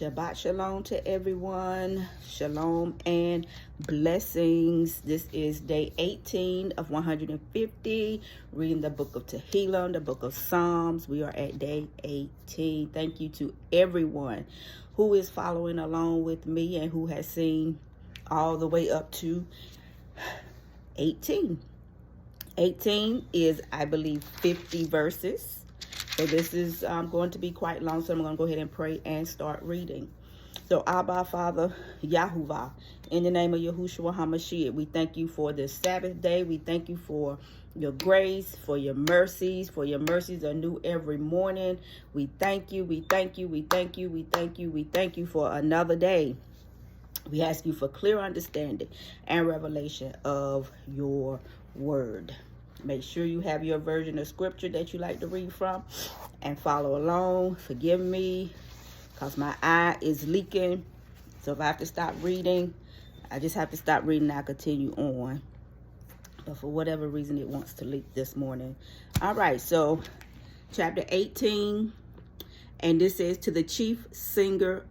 Shabbat shalom to everyone. Shalom and blessings. This is day 18 of 150. Reading the book of Tehillim, the book of Psalms. We are at day 18. Thank you to everyone who is following along with me and who has seen all the way up to 18. 18 is, I believe, 50 verses. So this is going to be quite long, so I'm going to go ahead and pray and start reading. So, Abba, Father, Yahuwah, in the name of Yahushua HaMashiach, we thank you for this Sabbath day. We thank you for your grace, for your mercies are new every morning. We thank you, we thank you, we thank you, we thank you, we thank you for another day. We ask you for clear understanding and revelation of your word. Make sure you have your version of scripture that you like to read from and follow along. Forgive me because my eye is leaking. So if I have to stop reading, I just have to stop reading and I'll continue on. But for whatever reason, it wants to leak this morning. All right, so chapter 18. And this says, to the chief singer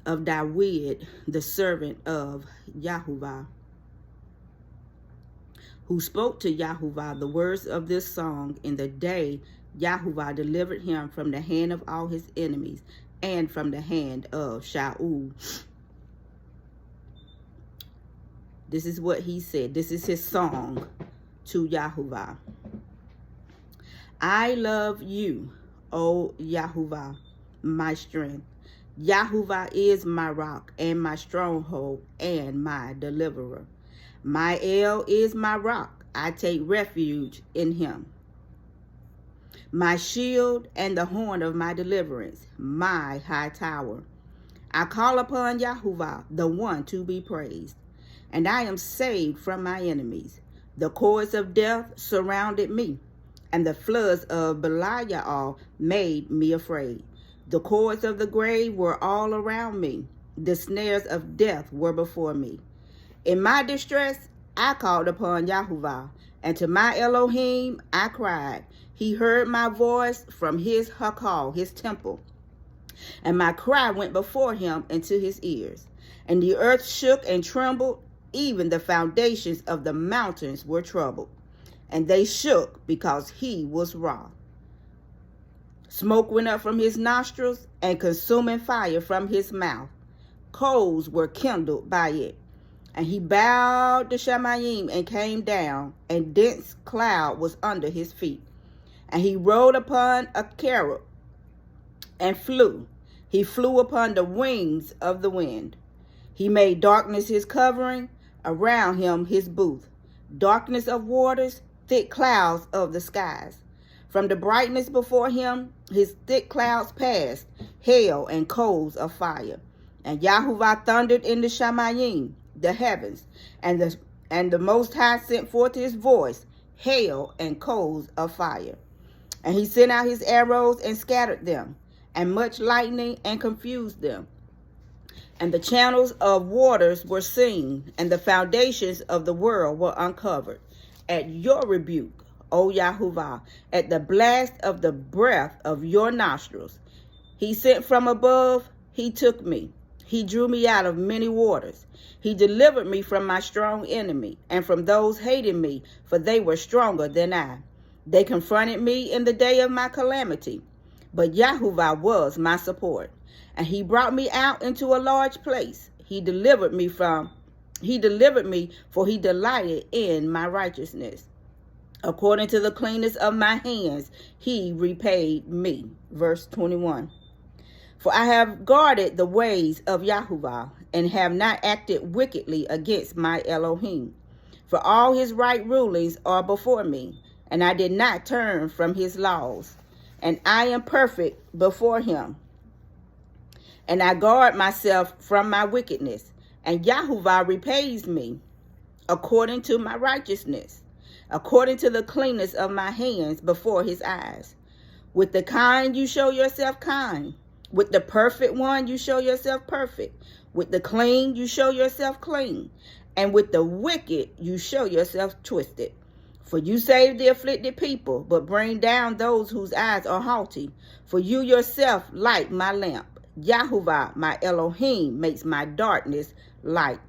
of David, the servant of Yahuwah, who spoke to Yahuwah the words of this song in the day Yahuwah delivered him from the hand of all his enemies and from the hand of Shaul. This is what he said. This is his song to Yahuwah. I love you, O Yahuwah, my strength. Yahuwah is my rock and my stronghold and my deliverer. My El is my rock. I take refuge in him. My shield and the horn of my deliverance, my high tower. I call upon Yahuwah, the one to be praised, and I am saved from my enemies. The cords of death surrounded me, and the floods of Belial made me afraid. The cords of the grave were all around me. The snares of death were before me. In my distress, I called upon Yahuwah, and to my Elohim I cried. He heard my voice from his hakal, his temple, and my cry went before him into his ears. And the earth shook and trembled, even the foundations of the mountains were troubled, and they shook because he was wroth. Smoke went up from his nostrils, and consuming fire from his mouth. Coals were kindled by it. And he bowed to Shamayim and came down, and dense cloud was under his feet. And he rode upon a cherub and flew. He flew upon the wings of the wind. He made darkness his covering, around him his booth. Darkness of waters, thick clouds of the skies. From the brightness before him, his thick clouds passed, hail and coals of fire. And Yahuwah thundered in the Shamayim, the heavens, and the Most High sent forth his voice, hail and coals of fire. And he sent out his arrows and scattered them, and much lightning and confused them. And the channels of waters were seen, and the foundations of the world were uncovered. At your rebuke, O Yahuwah, at the blast of the breath of your nostrils, he sent from above, he took me. He drew me out of many waters. He delivered me from my strong enemy and from those hating me, for they were stronger than I. They confronted me in the day of my calamity, but Yahuwah was my support, and he brought me out into a large place. He delivered me, for he delighted in my righteousness. According to the cleanness of my hands, he repaid me. Verse 21. For I have guarded the ways of Yahuwah, and have not acted wickedly against my Elohim. For all his right rulings are before me, and I did not turn from his laws. And I am perfect before him. And I guard myself from my wickedness, and Yahuwah repays me according to my righteousness, according to the cleanness of my hands before his eyes. With the kind you show yourself kind. With the perfect one, you show yourself perfect. With the clean, you show yourself clean. And with the wicked, you show yourself twisted. For you save the afflicted people, but bring down those whose eyes are haughty. For you yourself light my lamp. Yahuwah, my Elohim, makes my darkness light.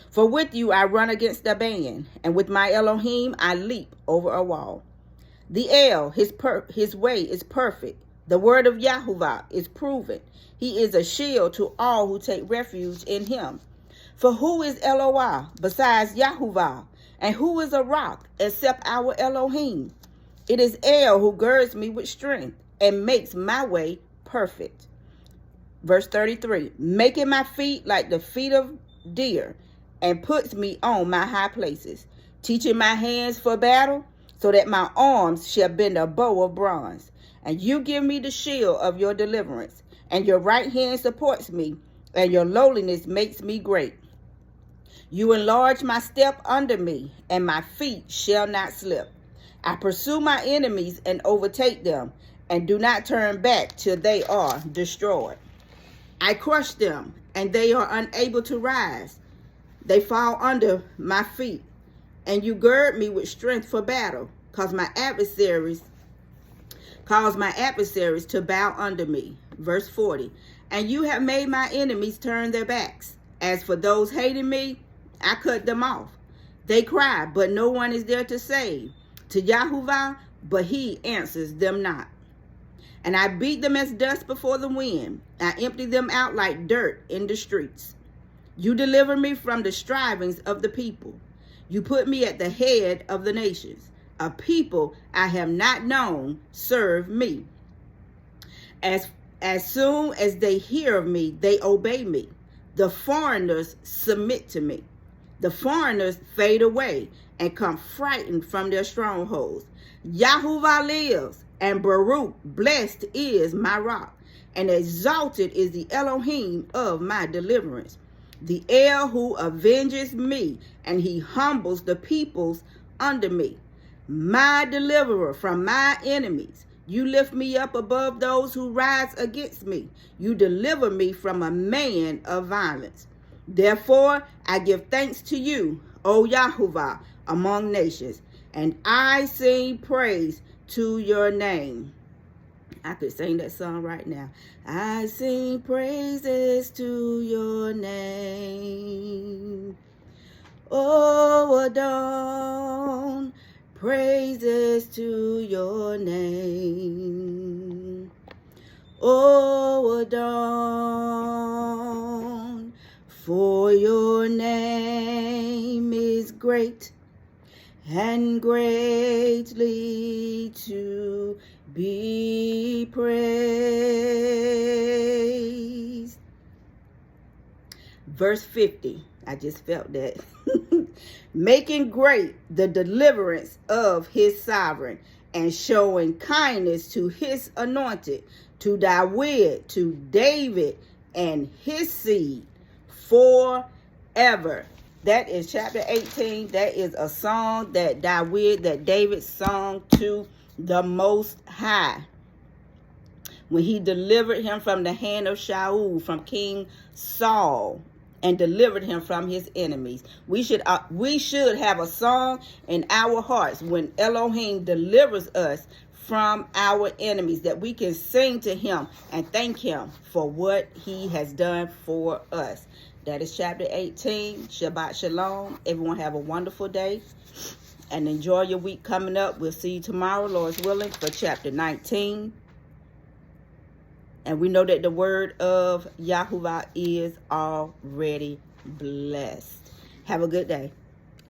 For with you I run against a band, and with my Elohim I leap over a wall. The his way is perfect. The word of Yahuwah is proven. He is a shield to all who take refuge in him. For who is Eloah besides Yahuwah? And who is a rock except our Elohim? It is El who girds me with strength and makes my way perfect. Verse 33, making my feet like the feet of deer and puts me on my high places, teaching my hands for battle so that my arms shall bend a bow of bronze. And you give me the shield of your deliverance, and your right hand supports me, and your lowliness makes me great. You enlarge my step under me, and my feet shall not slip. I pursue my enemies and overtake them, and do not turn back till they are destroyed. I crush them, and they are unable to rise. They fall under my feet, and you gird me with strength for battle, cause my adversaries to bow under me. Verse 40, and you have made my enemies turn their backs. As for those hating me, I cut them off. They cry, but no one is there to save. To Yahuwah, but he answers them not. And I beat them as dust before the wind. I empty them out like dirt in the streets. You deliver me from the strivings of the people. You put me at the head of the nations. A people I have not known serve me. As soon as they hear of me, they obey me. The foreigners submit to me. The foreigners fade away and come frightened from their strongholds. Yahuwah lives, and Baruch, blessed is my rock, and exalted is the Elohim of my deliverance. The El who avenges me, and he humbles the peoples under me. My deliverer from my enemies. You lift me up above those who rise against me. You deliver me from a man of violence. Therefore, I give thanks to you, O Yahuwah, among nations, and I sing praise to your name. I could sing that song right now. I sing praises to your name. Oh, Adon, praises to your name. Oh, Adon, for your name is great and greatly to be praised. Verse 50, I just felt that. Making great the deliverance of his sovereign, and showing kindness to his anointed, to David and his seed forever. That is chapter 18. That is a song that David sung to the Most High when he delivered him from the hand of Shaul, from King Saul, and delivered him from his enemies. We should have a song in our hearts when Elohim delivers us from our enemies, that we can sing to him and thank him for what he has done for us. That is chapter 18. Shabbat Shalom. Everyone have a wonderful day and enjoy your week coming up. We'll see you tomorrow, Lord's willing, for chapter 19. And we know that the word of Yahuwah is already blessed. Have a good day.